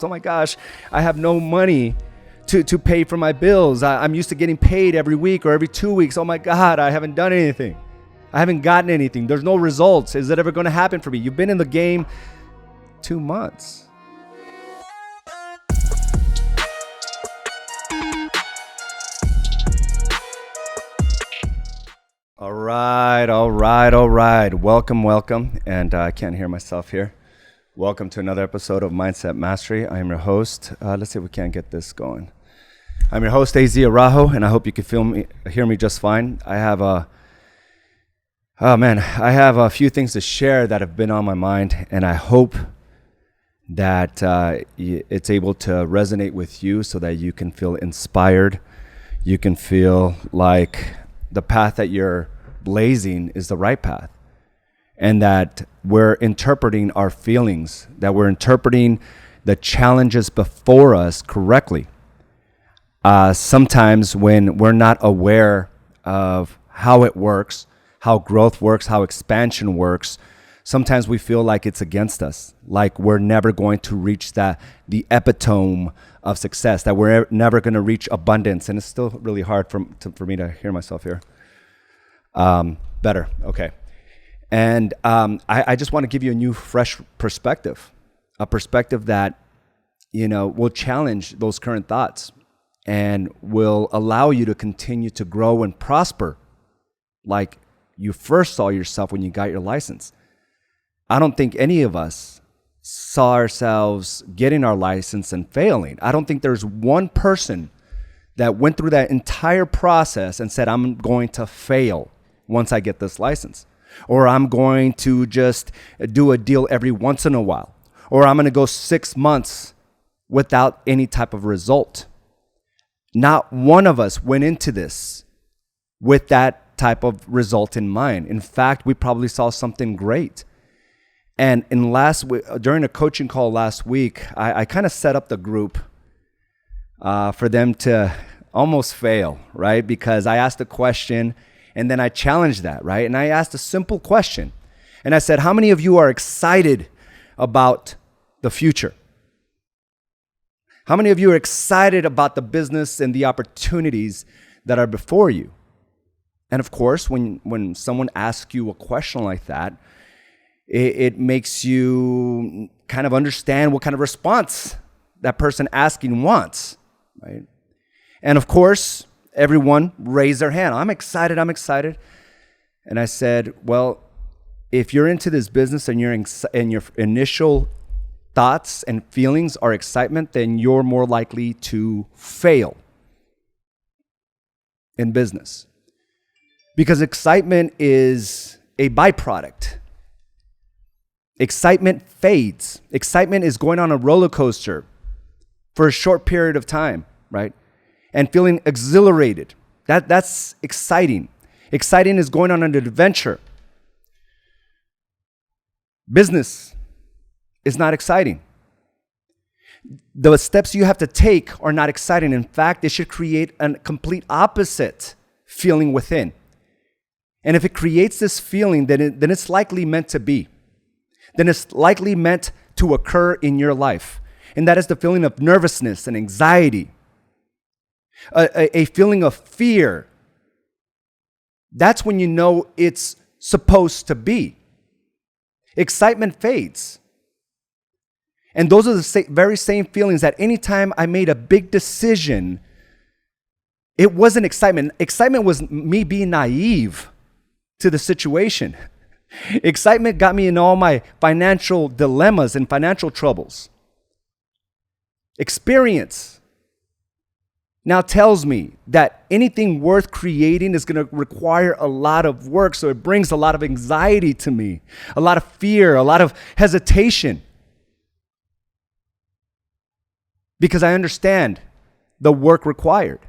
Oh my gosh, I have no money to pay for my bills. I'm used to getting paid every week or every 2 weeks. Oh my God, I haven't done anything. I haven't gotten anything. There's no results. Is it ever going to happen for me? You've been in the game 2 months. All right. Welcome. And I can't hear myself here. Welcome to another episode of Mindset Mastery. I am your host. Let's see if we can't get this going. I'm your host, AZ Araujo, and I hope you can hear me just fine. I have a few things to share that have been on my mind, and I hope that it's able to resonate with you so that you can feel inspired. You can feel like the path that you're blazing is the right path, and that we're interpreting our feelings, that we're interpreting the challenges before us correctly. Sometimes when we're not aware of how it works, how growth works, how expansion works, sometimes we feel like it's against us, like we're never going to reach the epitome of success, that we're never going to reach abundance. And it's still really hard for me to hear myself here. Better. Okay. And I just want to give you a new, fresh perspective, a perspective that, will challenge those current thoughts and will allow you to continue to grow and prosper like you first saw yourself when you got your license. I don't think any of us saw ourselves getting our license and failing. I don't think there's one person that went through that entire process and said, I'm going to fail once I get this license. Or I'm going to just do a deal every once in a while. Or I'm going to go 6 months without any type of result. Not one of us went into this with that type of result in mind. In fact, we probably saw something great. And during a coaching call last week, I kind of set up the group for them to almost fail, right? Because I asked a question and then I challenged that, right? And I asked a simple question. And I said, how many of you are excited about the future? How many of you are excited about the business and the opportunities that are before you? And of course, when someone asks you a question like that, it makes you kind of understand what kind of response that person asking wants, right? And of course, everyone raised their hand. I'm excited. And I said, well, if you're into this business and your initial thoughts and feelings are excitement, then you're more likely to fail in business. Because excitement is a byproduct. Excitement fades. Excitement is going on a roller coaster for a short period of time, right? And feeling exhilarated. That's exciting. Exciting is going on an adventure. Business is not exciting. The steps you have to take are not exciting. In fact, they should create a complete opposite feeling within. And if it creates this feeling, then it's likely meant to be. Then it's likely meant to occur in your life. And that is the feeling of nervousness and anxiety. A feeling of fear. That's when you know it's supposed to be. Excitement fades. And those are the very same feelings that anytime I made a big decision, it wasn't excitement. Excitement was me being naive to the situation. Excitement got me in all my financial dilemmas and financial troubles. Experience now tells me that anything worth creating is going to require a lot of work. So it brings a lot of anxiety to me, a lot of fear, a lot of hesitation. Because I understand the work required.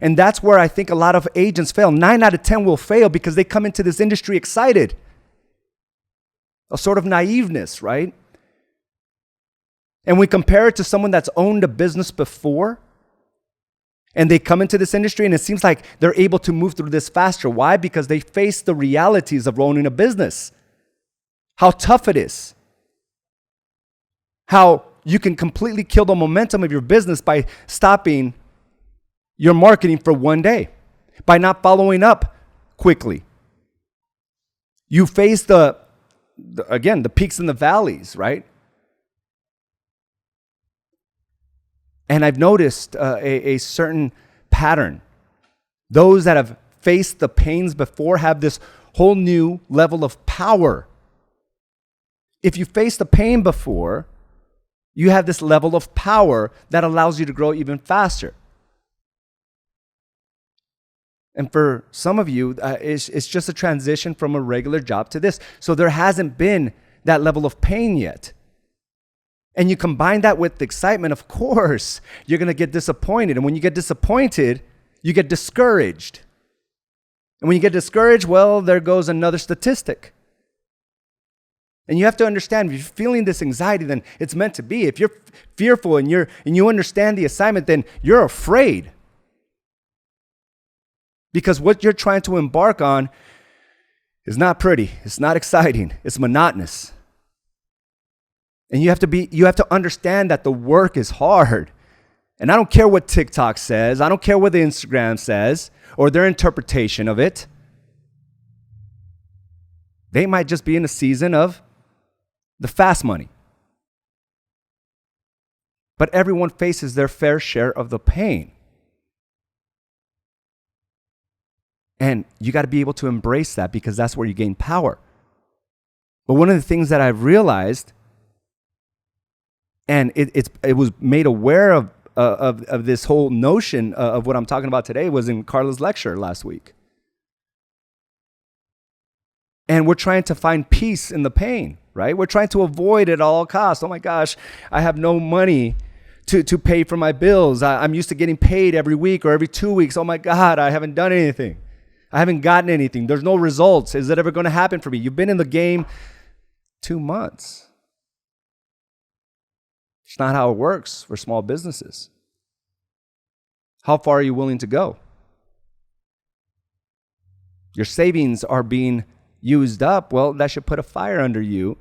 And that's where I think a lot of agents fail. 9 out of 10 will fail because they come into this industry excited. A sort of naiveness, right? And we compare it to someone that's owned a business before, and they come into this industry and it seems like they're able to move through this faster. Why? Because they face the realities of owning a business. How tough it is. How you can completely kill the momentum of your business by stopping your marketing for one day, by not following up quickly. You face the peaks and the valleys, right? And I've noticed a certain pattern. Those that have faced the pains before have this whole new level of power. If you faced the pain before, you have this level of power that allows you to grow even faster. And for some of you, it's just a transition from a regular job to this. So there hasn't been that level of pain yet. And you combine that with the excitement, of course, you're going to get disappointed. And when you get disappointed, you get discouraged. And when you get discouraged, well, there goes another statistic. And you have to understand, if you're feeling this anxiety, then it's meant to be. If you're fearful and you understand the assignment, then you're afraid. Because what you're trying to embark on is not pretty. It's not exciting. It's monotonous. And you have to understand that the work is hard. And I don't care what TikTok says. I don't care what the Instagram says or their interpretation of it. They might just be in a season of the fast money. But everyone faces their fair share of the pain. And you got to be able to embrace that, because that's where you gain power. But one of the things that I've realized, and it was made aware of this whole notion of what I'm talking about today, was in Carla's lecture last week. And we're trying to find peace in the pain, right? We're trying to avoid it at all costs. Oh my gosh, I have no money to pay for my bills. I'm used to getting paid every week or every 2 weeks. Oh my God, I haven't done anything. I haven't gotten anything. There's no results. Is it ever going to happen for me? You've been in the game 2 months. It's not how it works for small businesses. How far are you willing to go? Your savings are being used up. Well, that should put a fire under you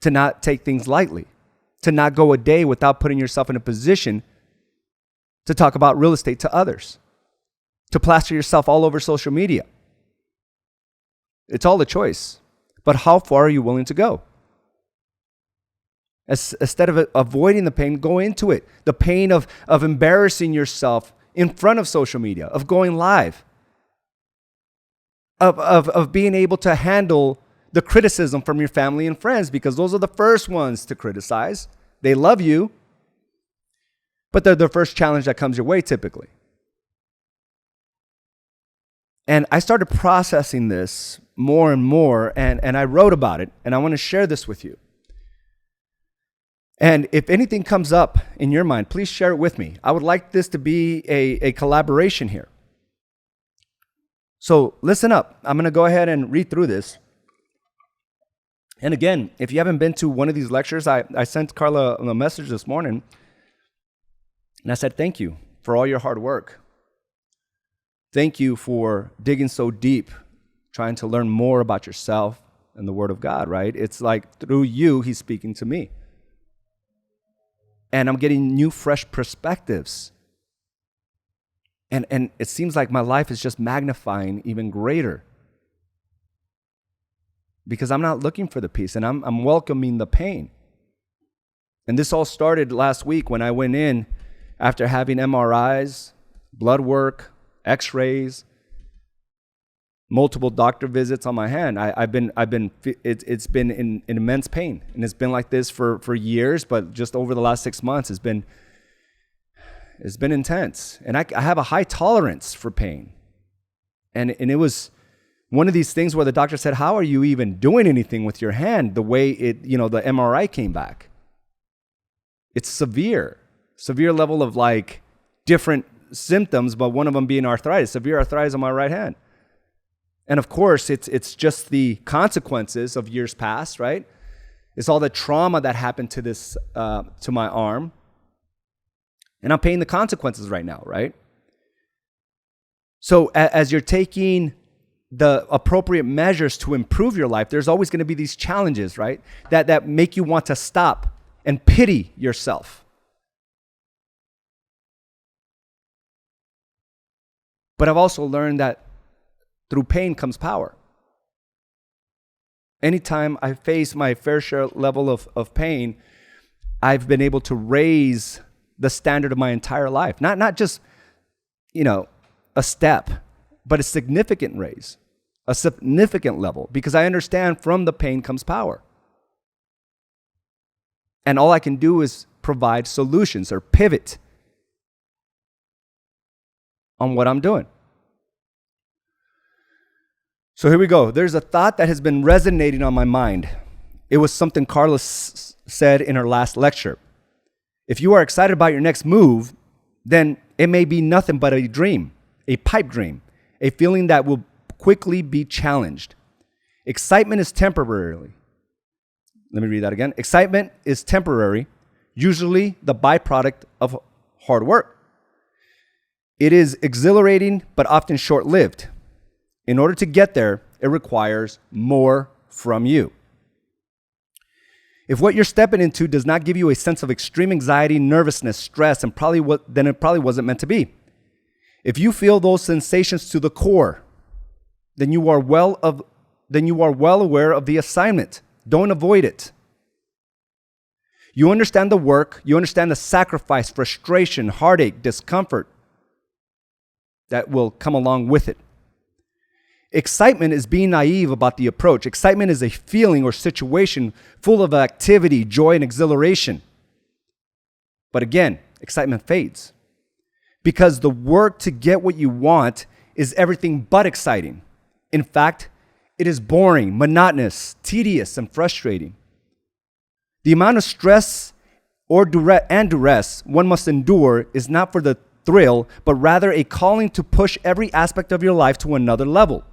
to not take things lightly, to not go a day without putting yourself in a position to talk about real estate to others, to plaster yourself all over social media. It's all a choice. But how far are you willing to go? Instead of avoiding the pain, go into it. The pain of embarrassing yourself in front of social media, of going live, of being able to handle the criticism from your family and friends, because those are the first ones to criticize. They love you, but they're the first challenge that comes your way typically. And I started processing this more and more, and I wrote about it, and I want to share this with you. And if anything comes up in your mind, please share it with me. I would like this to be a collaboration here. So listen up. I'm going to go ahead and read through this. And again, if you haven't been to one of these lectures, I sent Carla a message this morning, and I said, thank you for all your hard work. Thank you for digging so deep, trying to learn more about yourself and the Word of God, right? It's like through you, He's speaking to me. And I'm getting new, fresh perspectives. And it seems like my life is just magnifying even greater. Because I'm not looking for the peace, and I'm welcoming the pain. And this all started last week when I went in after having MRIs, blood work, X-rays, multiple doctor visits on my hand. It's been in immense pain, and it's been like this for years. But just over the last 6 months, it's been intense. And I have a high tolerance for pain, and it was one of these things where the doctor said, "How are you even doing anything with your hand?" The way the MRI came back, it's severe level of like different symptoms, but one of them being severe arthritis on my right hand. And of course, it's just the consequences of years past, right? It's all the trauma that happened to this, to my arm. And I'm paying the consequences right now, right? So as you're taking the appropriate measures to improve your life, there's always going to be these challenges, right? That make you want to stop and pity yourself. But I've also learned that through pain comes power. Anytime I face my fair share level of pain, I've been able to raise the standard of my entire life. Not just, a step, but a significant raise, a significant level, because I understand from the pain comes power. And all I can do is provide solutions or pivot on what I'm doing. So here we go. There's a thought that has been resonating on my mind. It was something Carla said in her last lecture. If you are excited about your next move, then it may be nothing but a dream, a pipe dream, a feeling that will quickly be challenged. Excitement is temporary. Let me read that again. Excitement is temporary, usually the byproduct of hard work. It is exhilarating, but often short-lived. In order to get there, it requires more from you. If what you're stepping into does not give you a sense of extreme anxiety, nervousness, stress, then it probably wasn't meant to be. If you feel those sensations to the core, then you are well aware of the assignment. Don't avoid it. You understand the work, you understand the sacrifice, frustration, heartache, discomfort that will come along with it. Excitement is being naive about the approach. Excitement is a feeling or situation full of activity, joy, and exhilaration. But again, excitement fades because the work to get what you want is everything but exciting. In fact, it is boring, monotonous, tedious, and frustrating. The amount of stress and duress one must endure is not for the thrill, but rather a calling to push every aspect of your life to another level.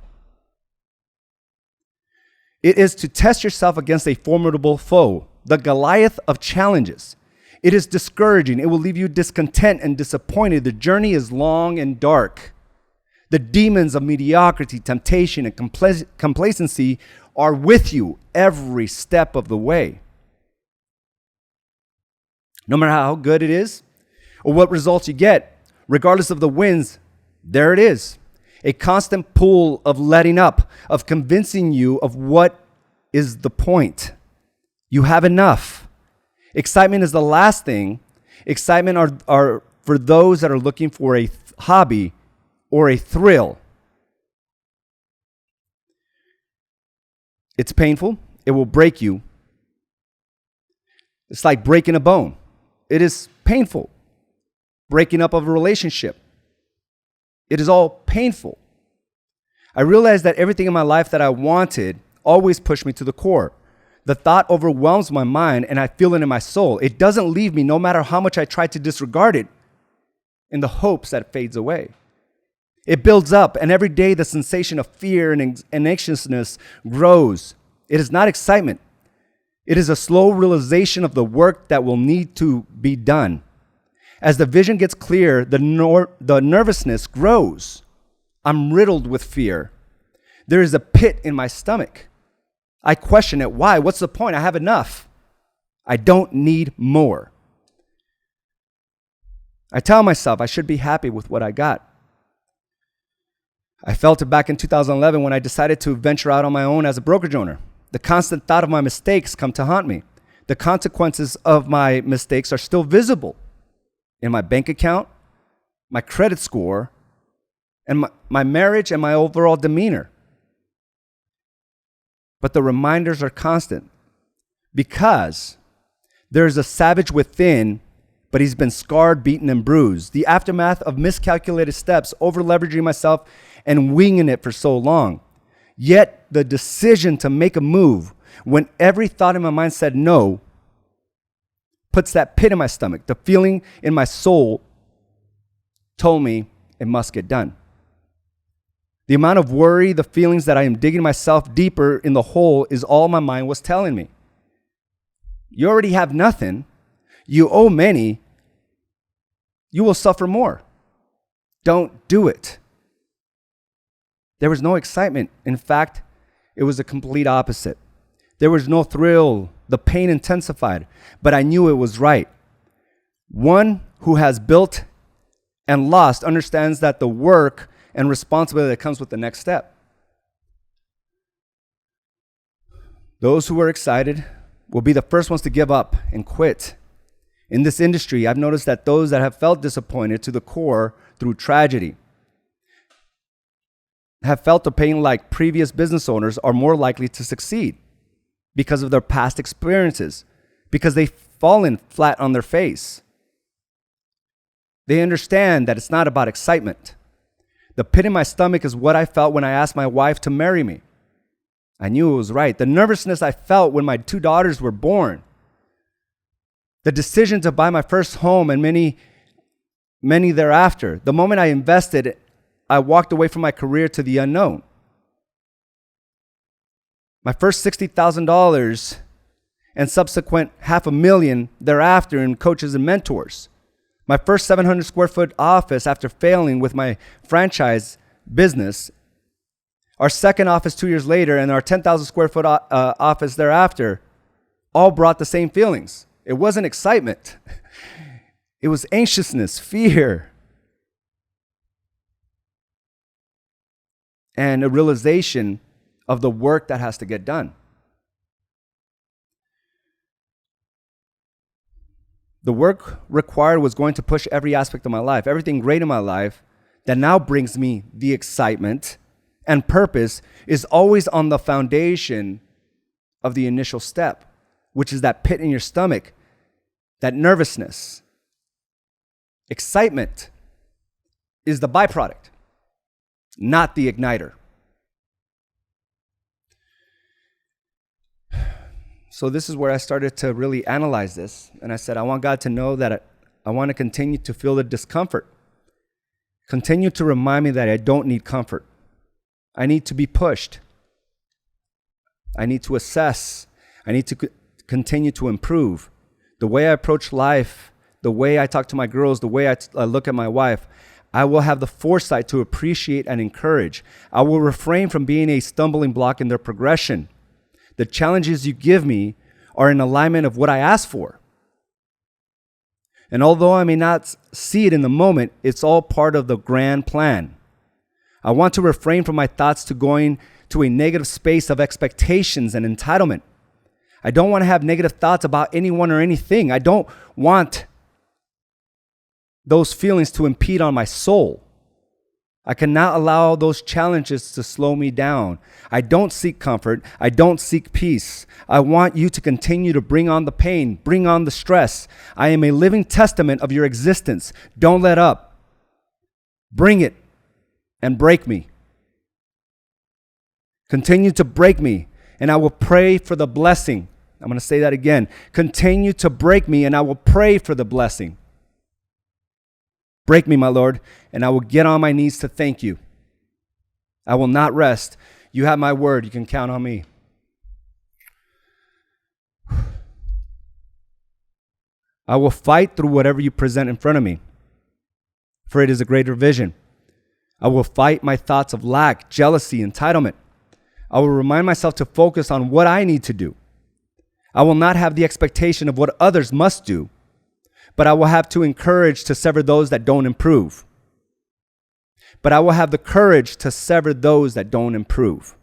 It is to test yourself against a formidable foe, the Goliath of challenges. It is discouraging. It will leave you discontent and disappointed. The journey is long and dark. The demons of mediocrity, temptation, and complacency are with you every step of the way. No matter how good it is or what results you get, regardless of the wins, there it is. A constant pull of letting up, of convincing you of what is the point. You have enough. Excitement is the last thing. Excitement are for those that are looking for a hobby or a thrill. It's painful. It will break you. It's like breaking a bone. It is painful. Breaking up of a relationship. It is all painful. I realized that everything in my life that I wanted always pushed me to the core. The thought overwhelms my mind and I feel it in my soul. It doesn't leave me no matter how much I try to disregard it in the hopes that it fades away. It builds up and every day the sensation of fear and anxiousness grows. It is not excitement. It is a slow realization of the work that will need to be done. As the vision gets clear, the nervousness grows. I'm riddled with fear. There is a pit in my stomach. I question it. Why? What's the point? I have enough. I don't need more. I tell myself I should be happy with what I got. I felt it back in 2011 when I decided to venture out on my own as a brokerage owner. The constant thought of my mistakes come to haunt me. The consequences of my mistakes are still visible in my bank account, my credit score, and my marriage and my overall demeanor. But the reminders are constant because there's a savage within, but he's been scarred, beaten, and bruised. The aftermath of miscalculated steps, over-leveraging myself and winging it for so long. Yet the decision to make a move when every thought in my mind said no puts that pit in my stomach. The feeling in my soul told me it must get done. The amount of worry, the feelings that I am digging myself deeper in the hole is all my mind was telling me. You already have nothing. You owe many. You will suffer more. Don't do it. There was no excitement. In fact, it was the complete opposite. There was no thrill. The pain intensified, but I knew it was right. One who has built and lost understands that the work and responsibility that comes with the next step. Those who are excited will be the first ones to give up and quit. In this industry, I've noticed that those that have felt disappointed to the core through tragedy have felt the pain like previous business owners are more likely to succeed because of their past experiences, because they've fallen flat on their face. They understand that it's not about excitement. The pit in my stomach is what I felt when I asked my wife to marry me. I knew it was right. The nervousness I felt when my 2 daughters were born. The decision to buy my first home and many thereafter. The moment I invested, I walked away from my career to the unknown. My first $60,000 and subsequent $500,000 thereafter in coaches and mentors. My first 700 square foot office after failing with my franchise business. Our second office 2 years later and our 10,000 square foot office thereafter all brought the same feelings. It wasn't excitement. It was anxiousness, fear, and a realization of the work that has to get done. The work required was going to push every aspect of my life, everything great in my life that now brings me the excitement and purpose is always on the foundation of the initial step, which is that pit in your stomach, that nervousness. Excitement is the byproduct, not the igniter. So this is where I started to really analyze this. And I said, I want God to know that I want to continue to feel the discomfort. Continue to remind me that I don't need comfort. I need to be pushed. I need to assess. I need to continue to improve. The way I approach life, the way I talk to my girls, the way I look at my wife, I will have the foresight to appreciate and encourage. I will refrain from being a stumbling block in their progression. The challenges you give me are in alignment of what I ask for. And although I may not see it in the moment, it's all part of the grand plan. I want to refrain from my thoughts to going to a negative space of expectations and entitlement. I don't want to have negative thoughts about anyone or anything. I don't want those feelings to impede on my soul. I cannot allow those challenges to slow me down. I don't seek comfort. I don't seek peace. I want you to continue to bring on the pain, bring on the stress. I am a living testament of your existence. Don't let up. Bring it and break me. Continue to break me, and I will pray for the blessing. I'm going to say that again. Continue to break me, and I will pray for the blessing. Break me, my Lord, and I will get on my knees to thank you. I will not rest. You have my word. You can count on me. I will fight through whatever you present in front of me, for it is a greater vision. I will fight my thoughts of lack, jealousy, entitlement. I will remind myself to focus on what I need to do. I will not have the expectation of what others must do, but I will have to encourage to sever those that don't improve. But I will have the courage to sever those that don't improve.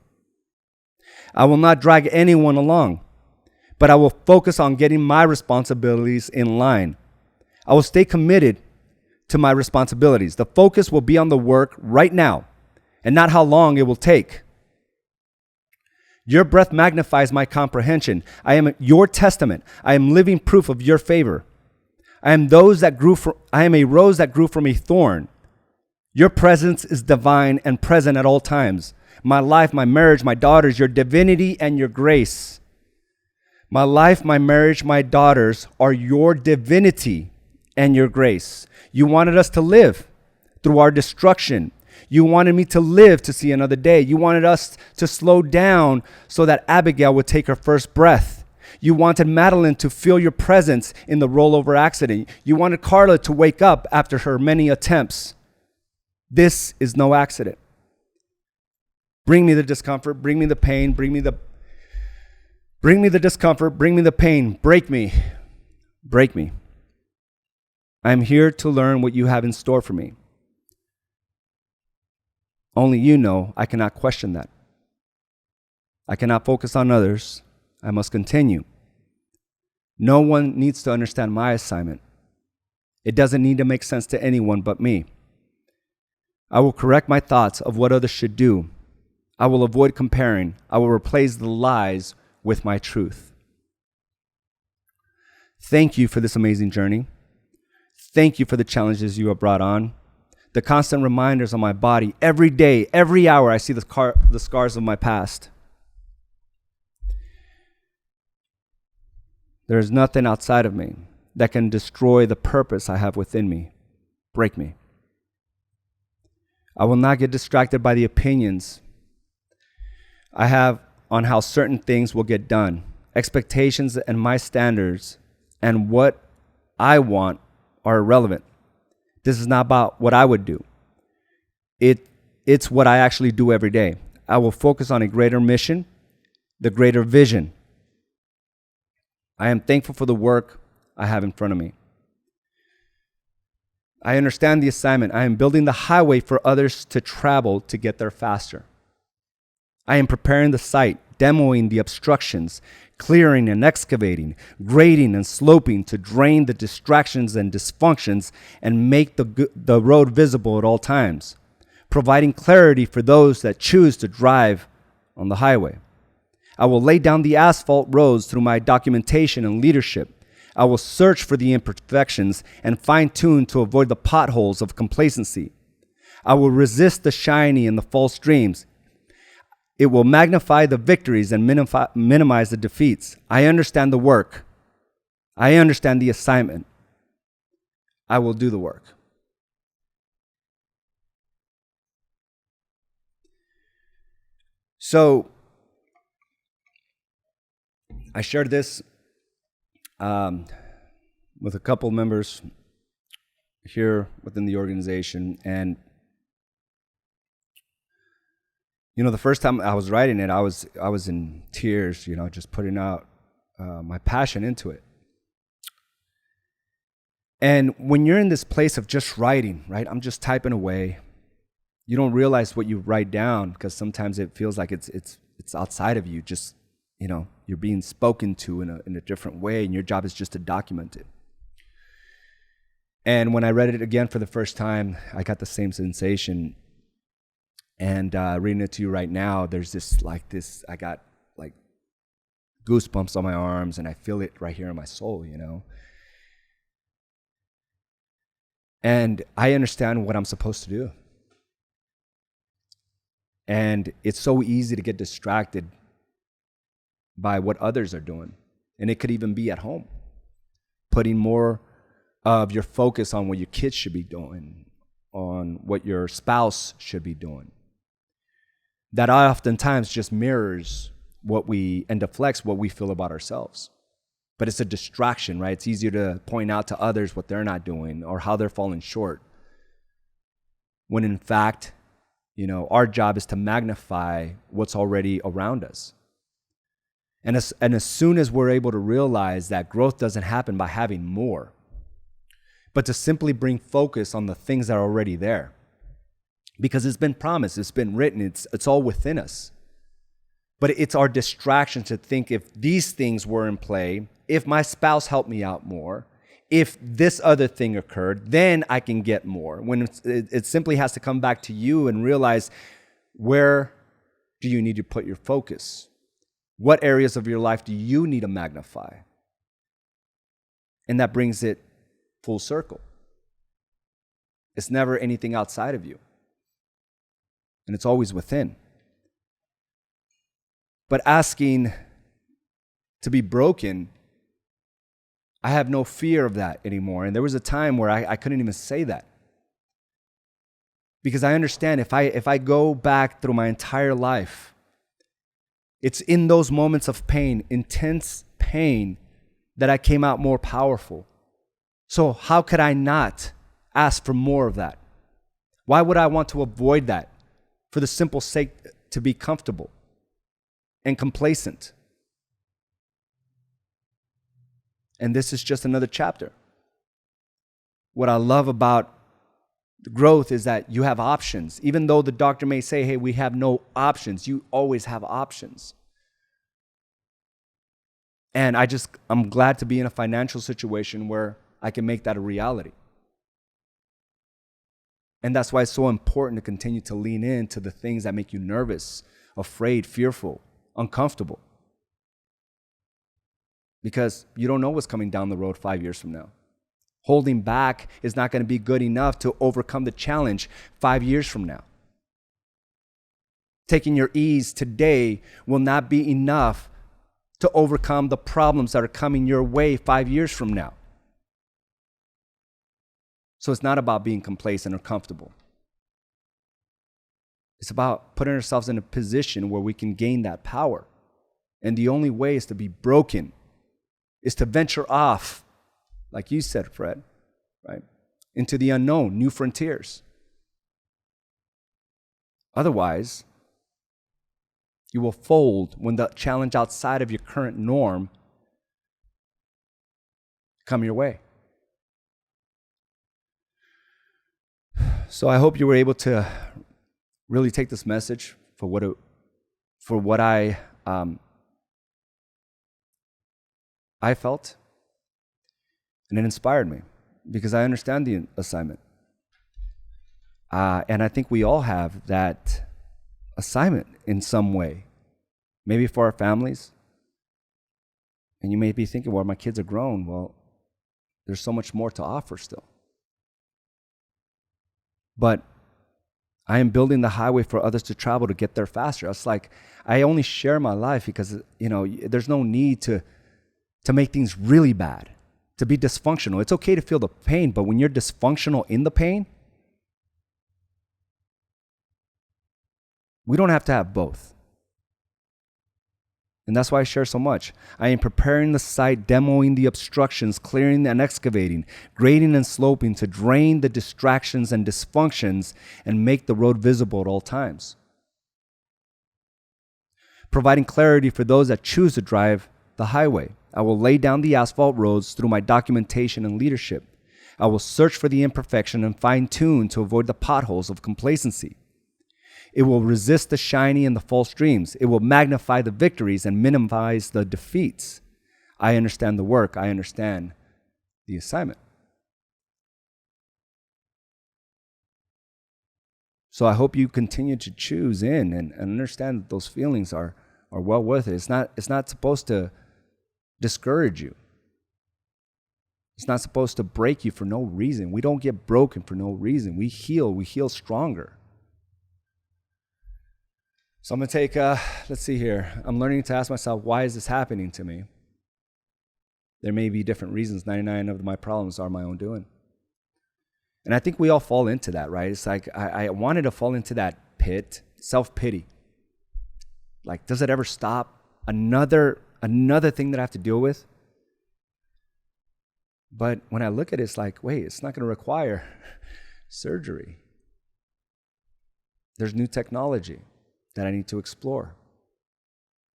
I will not drag anyone along, but I will focus on getting my responsibilities in line. I will stay committed to my responsibilities. The focus will be on the work right now and not how long it will take. Your breath magnifies my comprehension. I am your testament. I am living proof of your favor. I am a rose that grew from a thorn. Your presence is divine and present at all times. My life, my marriage, my daughters, your divinity and your grace. My life, my marriage, my daughters are your divinity and your grace. You wanted us to live through our destruction. You wanted me to live to see another day. You wanted us to slow down so that Abigail would take her first breath. You wanted Madeline to feel your presence in the rollover accident. You wanted Carla to wake up after her many attempts. This is no accident. Bring me the discomfort, bring me the pain, bring me Bring me the discomfort, bring me the pain, break me, break me. I am here to learn what you have in store for me. Only you know. I cannot question that. I cannot focus on others. I must continue. No one needs to understand my assignment. It doesn't need to make sense to anyone but me. I will correct my thoughts of what others should do. I will avoid comparing. I will replace the lies with my truth. Thank you for this amazing journey. Thank you for the challenges you have brought on. The constant reminders on my body. Every day, every hour, I see the scars of my past. There is nothing outside of me that can destroy the purpose I have within me. Break me. I will not get distracted by the opinions I have on how certain things will get done. Expectations and my standards and what I want are irrelevant. This is not about what I would do. It's what I actually do every day. I will focus on a greater mission, the greater vision. I am thankful for the work I have in front of me. I understand the assignment. I am building the highway for others to travel to get there faster. I am preparing the site, demoing the obstructions, clearing and excavating, grading and sloping to drain the distractions and dysfunctions and make the road visible at all times, providing clarity for those that choose to drive on the highway. I will lay down the asphalt roads through my documentation and leadership. I will search for the imperfections and fine-tune to avoid the potholes of complacency. I will resist the shiny and the false dreams. It will magnify the victories and minimize the defeats. I understand the work. I understand the assignment. I will do the work. So, I shared this with a couple members here within the organization, and the first time I was writing it, I was in tears, just putting out my passion into it. And when you're in this place of just writing, right, I'm just typing away. You don't realize what you write down because sometimes it feels like it's outside of you. Just you're being spoken to in a different way, and your job is just to document it. And when I read it again for the first time, I got the same sensation. And reading it to you right now, there's I got like goosebumps on my arms, and I feel it right here in my soul, And I understand what I'm supposed to do. And it's so easy to get distracted by what others are doing. And it could even be at home, putting more of your focus on what your kids should be doing, on what your spouse should be doing. That oftentimes just mirrors and deflects what we feel about ourselves. But it's a distraction, right? It's easier to point out to others what they're not doing or how they're falling short. When in fact, our job is to magnify what's already around us. And as soon as we're able to realize that growth doesn't happen by having more, but to simply bring focus on the things that are already there. Because it's been promised, it's been written, it's all within us. But it's our distraction to think if these things were in play, if my spouse helped me out more, if this other thing occurred, then I can get more. When it simply has to come back to you and realize, where do you need to put your focus? What areas of your life do you need to magnify? And that brings it full circle. It's never anything outside of you. And it's always within. But asking to be broken, I have no fear of that anymore. And there was a time where I couldn't even say that. Because I understand if I go back through my entire life, it's in those moments of pain, intense pain, that I came out more powerful. So how could I not ask for more of that? Why would I want to avoid that for the simple sake to be comfortable and complacent? And this is just another chapter. What I love about growth is that you have options. Even though the doctor may say, hey, we have no options, you always have options. And I'm glad to be in a financial situation where I can make that a reality. And that's why it's so important to continue to lean into the things that make you nervous, afraid, fearful, uncomfortable. Because you don't know what's coming down the road 5 years from now. Holding back is not going to be good enough to overcome the challenge 5 years from now. Taking your ease today will not be enough to overcome the problems that are coming your way 5 years from now. So it's not about being complacent or comfortable. It's about putting ourselves in a position where we can gain that power. And the only way is to be broken, is to venture off, like you said, Fred, right? Into the unknown, new frontiers. Otherwise, you will fold when the challenge outside of your current norm come your way. So I hope you were able to really take this message for what I felt, and it inspired me because I understand the assignment. And I think we all have that assignment in some way, maybe for our families. And you may be thinking, well, my kids are grown. Well, there's so much more to offer still. But I am building the highway for others to travel to get there faster. It's like I only share my life because, there's no need to make things really bad, to be dysfunctional. It's okay to feel the pain, but when you're dysfunctional in the pain, we don't have to have both. And that's why I share so much. I am preparing the site, demoing the obstructions, clearing and excavating, grading and sloping to drain the distractions and dysfunctions and make the road visible at all times. Providing clarity for those that choose to drive the highway. I will lay down the asphalt roads through my documentation and leadership. I will search for the imperfection and fine-tune to avoid the potholes of complacency. It will resist the shiny and the false dreams. It will magnify the victories and minimize the defeats. I understand the work. I understand the assignment. So I hope you continue to choose in and understand that those feelings are well worth it. It's not supposed to discourage you. It's not supposed to break you for no reason. We don't get broken for no reason. We heal stronger. So I'm going to take, let's see here. I'm learning to ask myself, why is this happening to me? There may be different reasons. 99 of my problems are my own doing. And I think we all fall into that, right? It's like I wanted to fall into that pit, self-pity. Like, does it ever stop? Another thing that I have to deal with? But when I look at it, it's like, wait, it's not going to require surgery. There's new technology that I need to explore.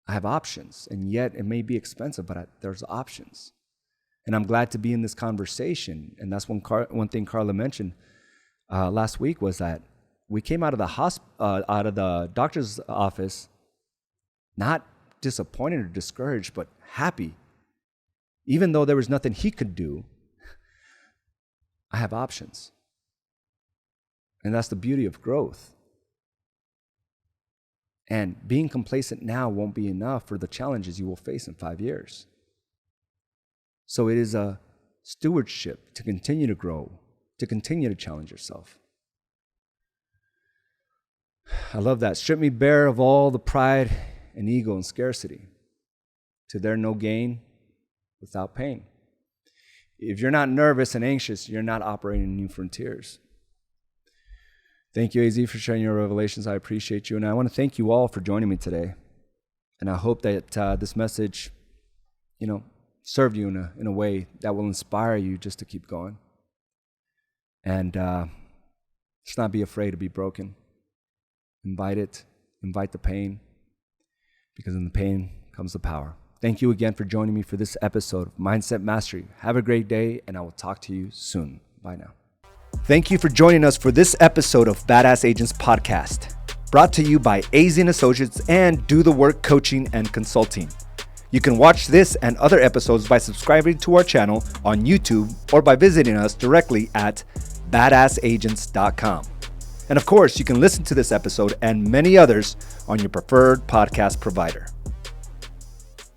I have options, and yet it may be expensive, but there's options. And I'm glad to be in this conversation. And that's one thing Carla mentioned last week was that we came out of the doctor's office not disappointed or discouraged, but happy. Even though there was nothing he could do, I have options. And that's the beauty of growth. And being complacent now won't be enough for the challenges you will face in 5 years. So it is a stewardship to continue to grow, to continue to challenge yourself. I love that. Strip me bare of all the pride and ego and scarcity. To there no gain without pain. If you're not nervous and anxious, you're not operating in new frontiers. Thank you, AZ, for sharing your revelations. I appreciate you. And I want to thank you all for joining me today. And I hope that this message, served you in a way that will inspire you just to keep going. And just not be afraid to be broken. Invite it. Invite the pain. Because in the pain comes the power. Thank you again for joining me for this episode of Mindset Mastery. Have a great day, and I will talk to you soon. Bye now. Thank you for joining us for this episode of Badass Agents Podcast, brought to you by AZ & Associates and Do the Work Coaching and Consulting. You can watch this and other episodes by subscribing to our channel on YouTube or by visiting us directly at badassagents.com. And of course, you can listen to this episode and many others on your preferred podcast provider.